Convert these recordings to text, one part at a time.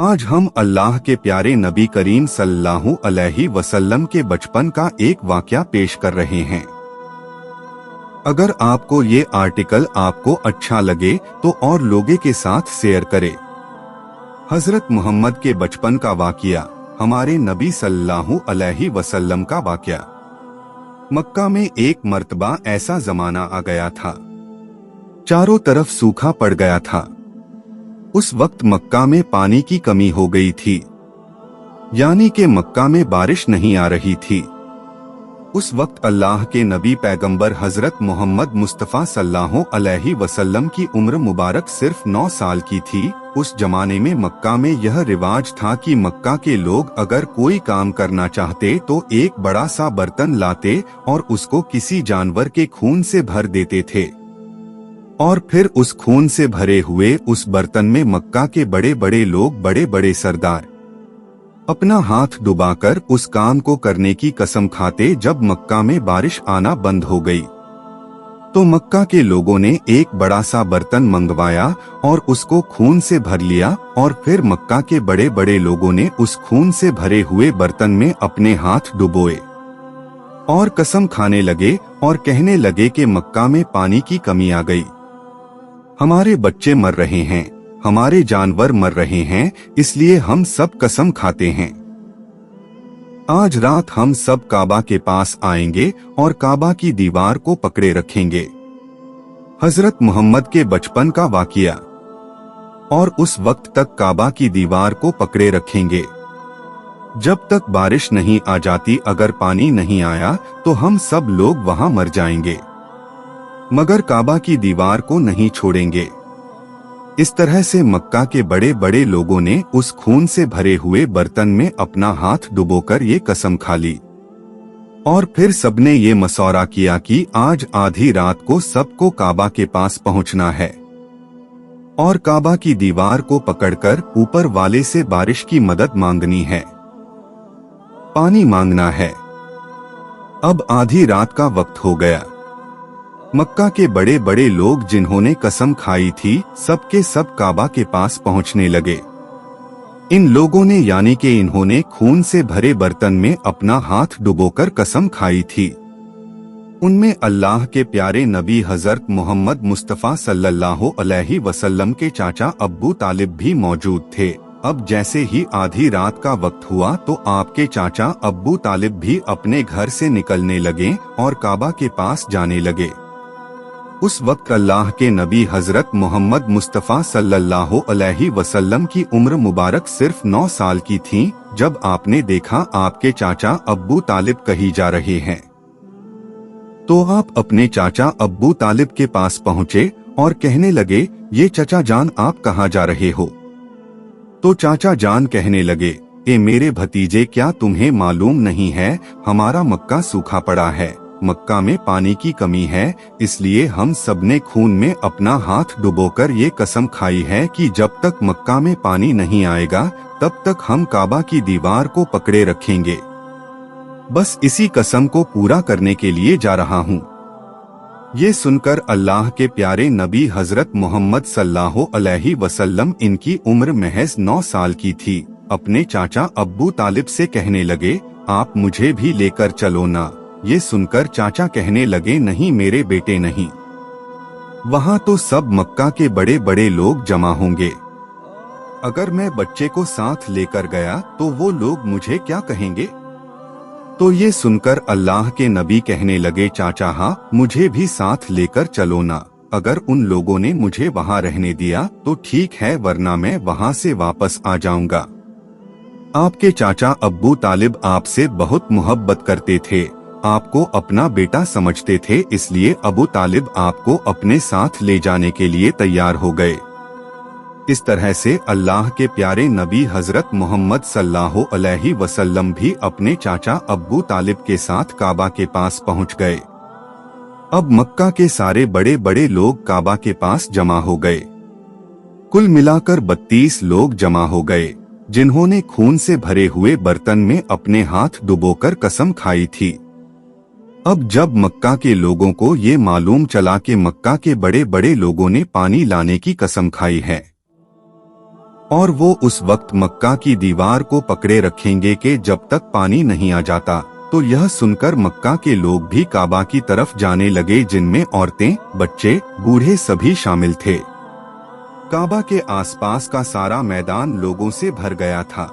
आज हम अल्लाह के प्यारे नबी करीम सल्लल्लाहु अलैहि वसल्लम के बचपन का एक वाकया पेश कर रहे हैं। अगर आपको ये आर्टिकल आपको अच्छा लगे तो और लोगों के साथ शेयर करें। हजरत मोहम्मद के बचपन का वाकया, हमारे नबी सल्लल्लाहु अलैहि वसल्लम का वाकया। मक्का में एक मर्तबा ऐसा जमाना आ गया था, चारों तरफ सूखा पड़ गया था। उस वक्त मक्का में पानी की कमी हो गई थी, यानी कि मक्का में बारिश नहीं आ रही थी। उस वक्त अल्लाह के नबी पैगंबर हजरत मोहम्मद मुस्तफ़ा सल्लल्लाहु अलैहि वसल्लम की उम्र मुबारक सिर्फ 9 साल की थी। उस जमाने में मक्का में यह रिवाज था कि मक्का के लोग अगर कोई काम करना चाहते तो एक बड़ा सा बर्तन लाते और उसको किसी जानवर के खून से भर देते थे, और फिर उस खून से भरे हुए उस बर्तन में मक्का के बड़े बड़े लोग, बड़े बड़े सरदार अपना हाथ डुबाकर उस काम को करने की कसम खाते। जब मक्का में बारिश आना बंद हो गई तो मक्का के लोगों ने एक बड़ा सा बर्तन मंगवाया और उसको खून से भर लिया, और फिर मक्का के बड़े बड़े लोगों ने उस खून से भरे हुए बर्तन में अपने हाथ डुबोए और कसम खाने लगे और कहने लगे कि मक्का में पानी की कमी आ गई, हमारे बच्चे मर रहे हैं, हमारे जानवर मर रहे हैं, इसलिए हम सब कसम खाते हैं। आज रात हम सब काबा के पास आएंगे और काबा की दीवार को पकड़े रखेंगे। हजरत मोहम्मद के बचपन का वाकया। और उस वक्त तक काबा की दीवार को पकड़े रखेंगे जब तक बारिश नहीं आ जाती। अगर पानी नहीं आया तो हम सब लोग वहां मर जाएंगे, मगर काबा की दीवार को नहीं छोड़ेंगे। इस तरह से मक्का के बड़े बड़े लोगों ने उस खून से भरे हुए बर्तन में अपना हाथ डुबोकर ये कसम खा ली, और फिर सबने ये मसौरा किया कि आज आधी रात को सबको काबा के पास पहुंचना है और काबा की दीवार को पकड़कर ऊपर वाले से बारिश की मदद मांगनी है, पानी मांगना है। अब आधी रात का वक्त हो गया। मक्का के बड़े बड़े लोग जिन्होंने कसम खाई थी, सबके सब काबा के पास पहुंचने लगे। इन लोगों ने, यानी कि इन्होंने खून से भरे बर्तन में अपना हाथ डुबोकर कसम खाई थी। उनमें अल्लाह के प्यारे नबी हजरत मोहम्मद मुस्तफ़ा सल्लल्लाहु अलैहि वसल्लम के चाचा अब्बू तालिब भी मौजूद थे। अब जैसे ही आधी रात का वक्त हुआ तो आपके चाचा अब्बू तालिब भी अपने घर से निकलने लगे और काबा के पास जाने लगे। उस वक्त अल्लाह के नबी हजरत मोहम्मद मुस्तफ़ा सल्लल्लाहु अलैहि वसल्लम की उम्र मुबारक सिर्फ 9 साल की थी, जब आपने देखा आपके चाचा अब्बू तालिब कहीं जा रहे हैं। तो आप अपने चाचा अब्बू तालिब के पास पहुँचे और कहने लगे, ये चाचा जान आप कहाँ जा रहे हो? तो चाचा जान कहने लगे, ए मेरे भतीजे, क्या तुम्हें मालूम नहीं है हमारा मक्का सूखा पड़ा है, मक्का में पानी की कमी है, इसलिए हम सबने खून में अपना हाथ डुबोकर ये कसम खाई है कि जब तक मक्का में पानी नहीं आएगा तब तक हम काबा की दीवार को पकड़े रखेंगे। बस इसी कसम को पूरा करने के लिए जा रहा हूँ। ये सुनकर अल्लाह के प्यारे नबी हजरत मोहम्मद सल्लल्लाहु अलैहि वसल्लम, इनकी उम्र महज 9 साल की थी, अपने चाचा अब्बू तालिब से कहने लगे, आप मुझे भी लेकर चलो ना। ये सुनकर चाचा कहने लगे, नहीं मेरे बेटे नहीं, वहां तो सब मक्का के बड़े बड़े लोग जमा होंगे। अगर मैं बच्चे को साथ लेकर गया तो वो लोग मुझे क्या कहेंगे? तो ये सुनकर अल्लाह के नबी कहने लगे, चाचा हाँ, मुझे भी साथ लेकर चलो ना। अगर उन लोगों ने मुझे वहां रहने दिया तो ठीक है, वरना मैं वहां से वापस आ जाऊंगा। आपके चाचा अब्बू तालिब आपसे बहुत मोहब्बत करते थे, आपको अपना बेटा समझते थे, इसलिए अबू तालिब आपको अपने साथ ले जाने के लिए तैयार हो गए। इस तरह से अल्लाह के प्यारे नबी हजरत मोहम्मद सल्लल्लाहु अलैहि वसल्लम भी अपने चाचा अब्बू तालिब के साथ काबा के पास पहुंच गए। अब मक्का के सारे बड़े बड़े लोग काबा के पास जमा हो गए। कुल मिलाकर 32 लोग जमा हो गए, जिन्होंने खून से भरे हुए बर्तन में अपने हाथ डुबोकर कसम खाई थी। अब जब मक्का के लोगों को ये मालूम चला कि मक्का के बड़े बड़े लोगों ने पानी लाने की कसम खाई है, और वो उस वक्त मक्का की दीवार को पकड़े रखेंगे कि जब तक पानी नहीं आ जाता। तो यह सुनकर मक्का के लोग भी काबा की तरफ जाने लगे, जिनमें औरतें, बच्चे, बूढ़े सभी शामिल थे। काबा के आसपास का सारा मैदान लोगों से भर गया था।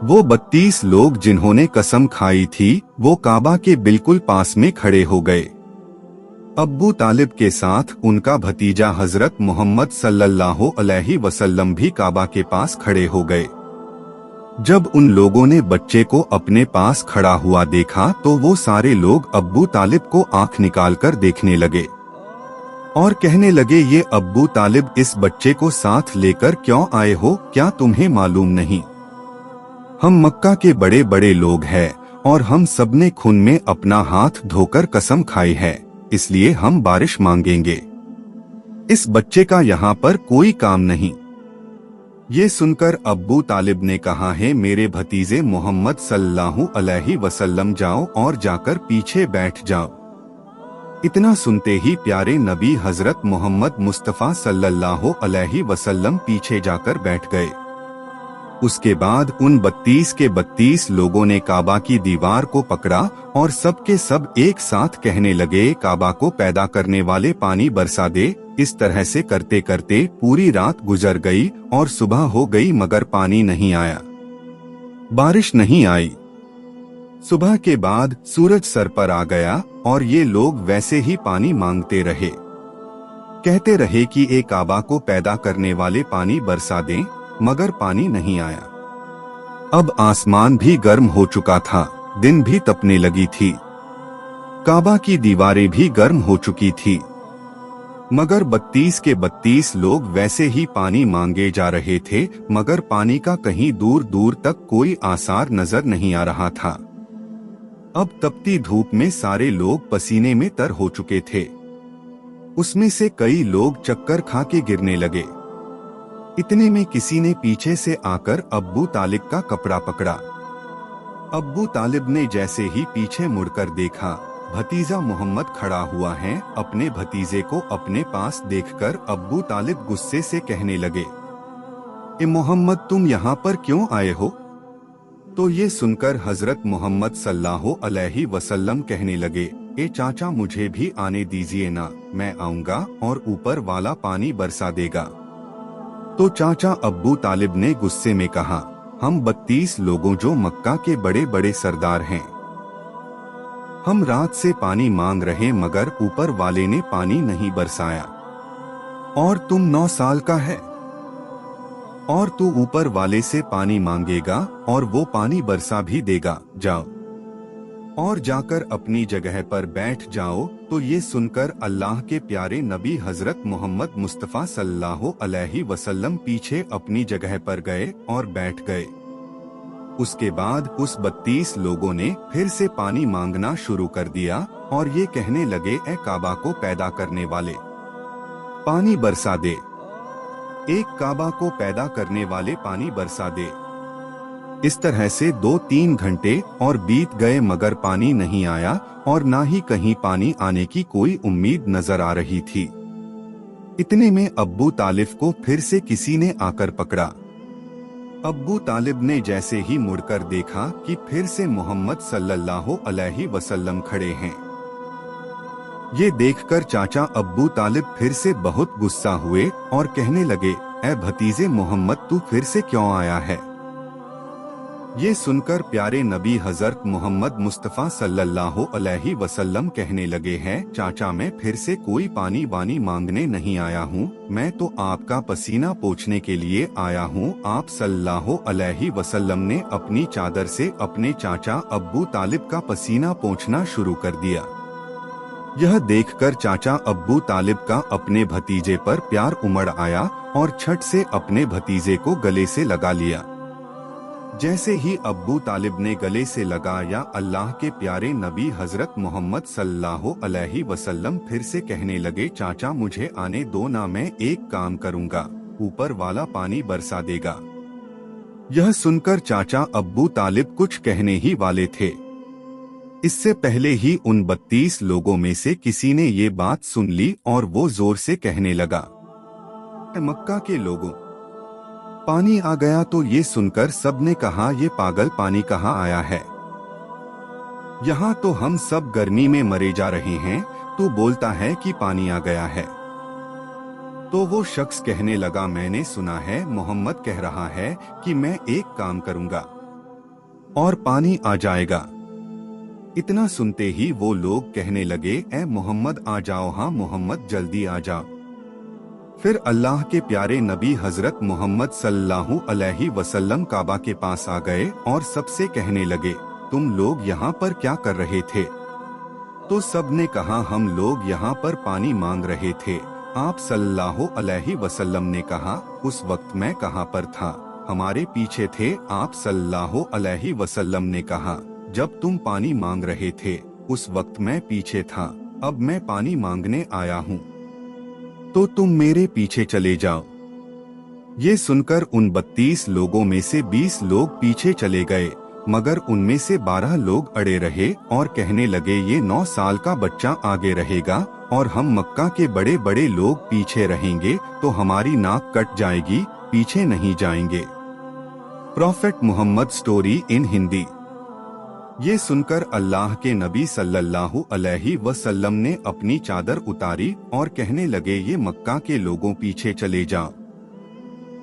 वो 32 लोग जिन्होंने कसम खाई थी, वो काबा के बिल्कुल पास में खड़े हो गए। अब्बू तालिब के साथ उनका भतीजा हजरत मोहम्मद सल्लल्लाहु अलैहि वसल्लम भी काबा के पास खड़े हो गए। जब उन लोगों ने बच्चे को अपने पास खड़ा हुआ देखा तो वो सारे लोग अब्बू तालिब को आंख निकालकर देखने लगे और कहने लगे, ये अब्बू तालिब इस बच्चे को साथ लेकर क्यों आए हो? क्या तुम्हें मालूम नहीं? हम मक्का के बड़े बड़े लोग हैं और हम सबने खून में अपना हाथ धोकर कसम खाई है, इसलिए हम बारिश मांगेंगे। इस बच्चे का यहाँ पर कोई काम नहीं। ये सुनकर अब्बू तालिब ने कहा, है मेरे भतीजे मोहम्मद सल्लल्लाहु अलैहि वसल्लम, जाओ और जाकर पीछे बैठ जाओ। इतना सुनते ही प्यारे नबी हजरत मोहम्मद मुस्तफ़ा सल्लल्लाहु अलैहि वसल्लम पीछे जाकर बैठ गए। उसके बाद उन 32 के 32 लोगों ने काबा की दीवार को पकड़ा और सब के सब एक साथ कहने लगे, काबा को पैदा करने वाले पानी बरसा दे। इस तरह से करते करते पूरी रात गुजर गई और सुबह हो गई मगर पानी नहीं आया, बारिश नहीं आई। सुबह के बाद सूरज सर पर आ गया और ये लोग वैसे ही पानी मांगते रहे, कहते रहे कि ए काबा को पैदा करने वाले पानी बरसा दें, मगर पानी नहीं आया। अब आसमान भी गर्म हो चुका था, दिन भी तपने लगी थी, काबा की दीवारें भी गर्म हो चुकी थी, मगर 32 के 32 लोग वैसे ही पानी मांगे जा रहे थे, मगर पानी का कहीं दूर दूर तक कोई आसार नजर नहीं आ रहा था। अब तपती धूप में सारे लोग पसीने में तर हो चुके थे। उसमें से कई लोग चक्कर खा के गिरने लगे। इतने में किसी ने पीछे से आकर अब्बू तालिब का कपड़ा पकड़ा। अब्बू तालिब ने जैसे ही पीछे मुड़कर देखा, भतीजा मोहम्मद खड़ा हुआ है। अपने भतीजे को अपने पास देखकर अब्बू तालिब गुस्से से कहने लगे, ए मोहम्मद, तुम यहाँ पर क्यों आए हो? तो ये सुनकर हजरत मोहम्मद सल्लल्लाहु अलैहि वसल्लम कहने लगे, ए चाचा, मुझे भी आने दीजिए ना, मैं आऊंगा और ऊपर वाला पानी बरसा देगा। तो चाचा अब्बू तालिब ने गुस्से में कहा, हम 32 लोगों जो मक्का के बड़े बड़े सरदार हैं, हम रात से पानी मांग रहे मगर ऊपर वाले ने पानी नहीं बरसाया, और तुम 9 साल का है और तू ऊपर वाले से पानी मांगेगा और वो पानी बरसा भी देगा, जाओ और जाकर अपनी जगह पर बैठ जाओ। तो ये सुनकर अल्लाह के प्यारे नबी हजरत मोहम्मद मुस्तफ़ा सल्लल्लाहु अलैहि वसल्लम पीछे अपनी जगह पर गए और बैठ गए। उसके बाद उस 32 लोगों ने फिर से पानी मांगना शुरू कर दिया और ये कहने लगे, ए काबा को पैदा करने वाले, पानी बरसा दे। एक काबा को पैदा करने वाले, पानी बरसा दे। इस तरह से 2-3 घंटे और बीत गए मगर पानी नहीं आया और ना ही कहीं पानी आने की कोई उम्मीद नजर आ रही थी। इतने में अब्बू तालिब को फिर से किसी ने आकर पकड़ा। अब्बू तालिब ने जैसे ही मुड़कर देखा कि फिर से मोहम्मद सल्लल्लाहु अलैहि वसल्लम खड़े हैं। ये देखकर चाचा अब्बू तालिब फिर से बहुत गुस्सा हुए और कहने लगे, ए भतीजे मोहम्मद, तू फिर से क्यों आया है? ये सुनकर प्यारे नबी हजरत मोहम्मद मुस्तफ़ा सल्लल्लाहु अलैहि वसल्लम कहने लगे हैं, चाचा, मैं फिर से कोई पानी वानी मांगने नहीं आया हूँ, मैं तो आपका पसीना पोंछने के लिए आया हूँ। आप सल्लल्लाहु अलैहि वसल्लम ने अपनी चादर से अपने चाचा अब्बू तालिब का पसीना पोंछना शुरू कर दिया। यह देखकर चाचा अब्बू तालिब का अपने भतीजे पर प्यार उमड़ आया और छट से अपने भतीजे को गले से लगा लिया। जैसे ही अब्बू तालिब ने गले से लगाया, अल्लाह के प्यारे नबी हजरत मोहम्मद सल्लल्लाहु अलैहि वसल्लम फिर से कहने लगे, चाचा, मुझे आने दो ना, मैं एक काम करूंगा, ऊपर वाला पानी बरसा देगा। यह सुनकर चाचा अब्बू तालिब कुछ कहने ही वाले थे। इससे पहले ही उन 32 लोगों में से किसी ने ये बात सुन ली और वो जोर से कहने लगा, मक्का के लोगों, पानी आ गया तो ये सुनकर सबने कहा, ये पागल पानी कहाँ आया है? यहाँ तो हम सब गर्मी में मरे जा रहे हैं, तू बोलता है कि पानी आ गया है। तो वो शख्स कहने लगा, मैंने सुना है मोहम्मद कह रहा है कि मैं एक काम करूंगा और पानी आ जाएगा। इतना सुनते ही वो लोग कहने लगे, ए मोहम्मद आ जाओ, हाँ मोहम्मद जल्दी आ जाओ। फिर अल्लाह के प्यारे नबी हजरत मोहम्मद सल्लल्लाहु अलैहि वसल्लम काबा के पास आ गए और सबसे कहने लगे, तुम लोग यहाँ पर क्या कर रहे थे? तो सबने कहा, हम लोग यहाँ पर पानी मांग रहे थे। आप सल्लल्लाहु अलैहि वसल्लम ने कहा, उस वक्त मैं कहाँ पर था? हमारे पीछे थे। आप सल्लल्लाहु अलैहि वसल्लम ने कहा, जब तुम पानी मांग रहे थे उस वक्त मैं पीछे था, अब मैं पानी मांगने आया हूँ, तो तुम मेरे पीछे चले जाओ। ये सुनकर उन 32 लोगों में से 20 लोग पीछे चले गए, मगर उनमें से 12 लोग अड़े रहे और कहने लगे, ये 9 साल का बच्चा आगे रहेगा और हम मक्का के बड़े बड़े लोग पीछे रहेंगे तो हमारी नाक कट जाएगी, पीछे नहीं जाएंगे। Prophet Mohammad story in Hindi. ये सुनकर अल्लाह के नबी सल्लल्लाहु अलैहि वसल्लम ने अपनी चादर उतारी और कहने लगे, ये मक्का के लोगों पीछे चले जाओ।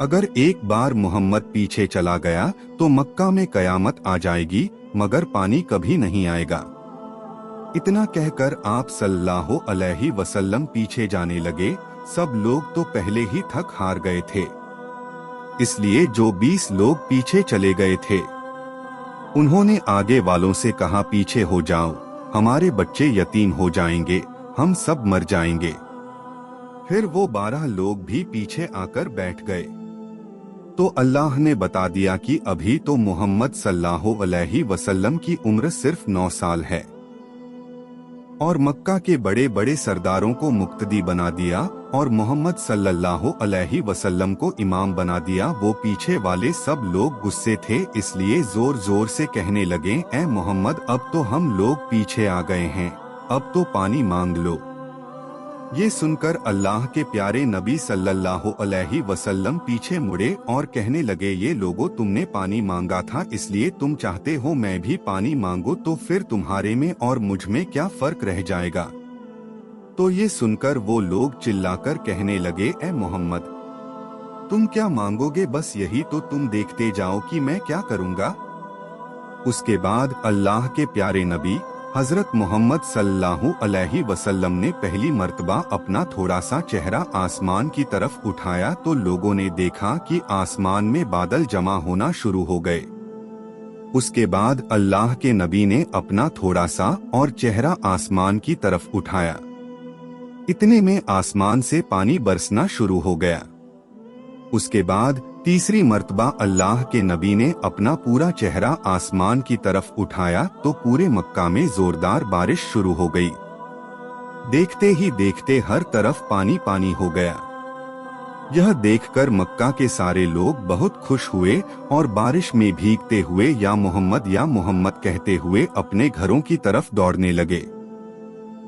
अगर एक बार मोहम्मद पीछे चला गया तो मक्का में कयामत आ जाएगी, मगर पानी कभी नहीं आएगा। इतना कहकर आप सल्लल्लाहु अलैहि वसल्लम पीछे जाने लगे। सब लोग तो पहले ही थक हार गए थे, इसलिए जो 20 लोग पीछे चले गए थे उन्होंने आगे वालों से कहा, पीछे हो जाओ, हमारे बच्चे यतीम हो जाएंगे, हम सब मर जाएंगे। फिर वो 12 लोग भी पीछे आकर बैठ गए। तो अल्लाह ने बता दिया कि अभी तो मोहम्मद सल्लल्लाहु अलैहि वसल्लम की उम्र सिर्फ 9 साल है और मक्का के बड़े बड़े सरदारों को मुक्तदी बना दिया और मोहम्मद सल्लल्लाहु अलैहि वसल्लम को इमाम बना दिया। वो पीछे वाले सब लोग गुस्से थे, इसलिए जोर जोर से कहने लगे, ए मोहम्मद अब तो हम लोग पीछे आ गए हैं, अब तो पानी मांग लो। ये सुनकर अल्लाह के प्यारे नबी सल्लल्लाहु अलैहि वसल्लम पीछे मुड़े और कहने लगे, ये लोगों तुमने पानी मांगा था इसलिए तुम चाहते हो मैं भी पानी मांगू, तो फिर तुम्हारे में और मुझ में क्या फर्क रह जाएगा? तो ये सुनकर वो लोग चिल्लाकर कहने लगे, ए मोहम्मद तुम क्या मांगोगे? बस यही तो तुम देखते जाओ कि मैं क्या करूँगा। उसके बाद अल्लाह के प्यारे नबी हजरत मोहम्मद सल्लल्लाहु अलैहि वसल्लम ने पहली मर्तबा अपना थोड़ा सा चेहरा आसमान की तरफ उठाया तो लोगों ने देखा कि आसमान में बादल जमा होना शुरू हो गए। उसके बाद अल्लाह के नबी ने अपना थोड़ा सा और चेहरा आसमान की तरफ उठाया। इतने में आसमान से पानी बरसना शुरू हो गया। उसके बाद तीसरी मर्तबा अल्लाह के नबी ने अपना पूरा चेहरा आसमान की तरफ उठाया तो पूरे मक्का में जोरदार बारिश शुरू हो गई। देखते ही देखते हर तरफ पानी पानी हो गया। यह देखकर मक्का के सारे लोग बहुत खुश हुए और बारिश में भीगते हुए या मोहम्मद कहते हुए अपने घरों की तरफ दौड़ने लगे।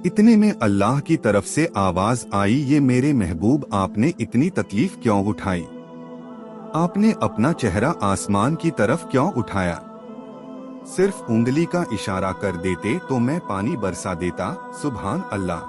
इतने में अल्लाह की तरफ से आवाज आई, ये मेरे महबूब आपने इतनी तकलीफ क्यों उठाई? आपने अपना चेहरा आसमान की तरफ क्यों उठाया? सिर्फ उंगली का इशारा कर देते तो मैं पानी बरसा देता। सुभान अल्लाह।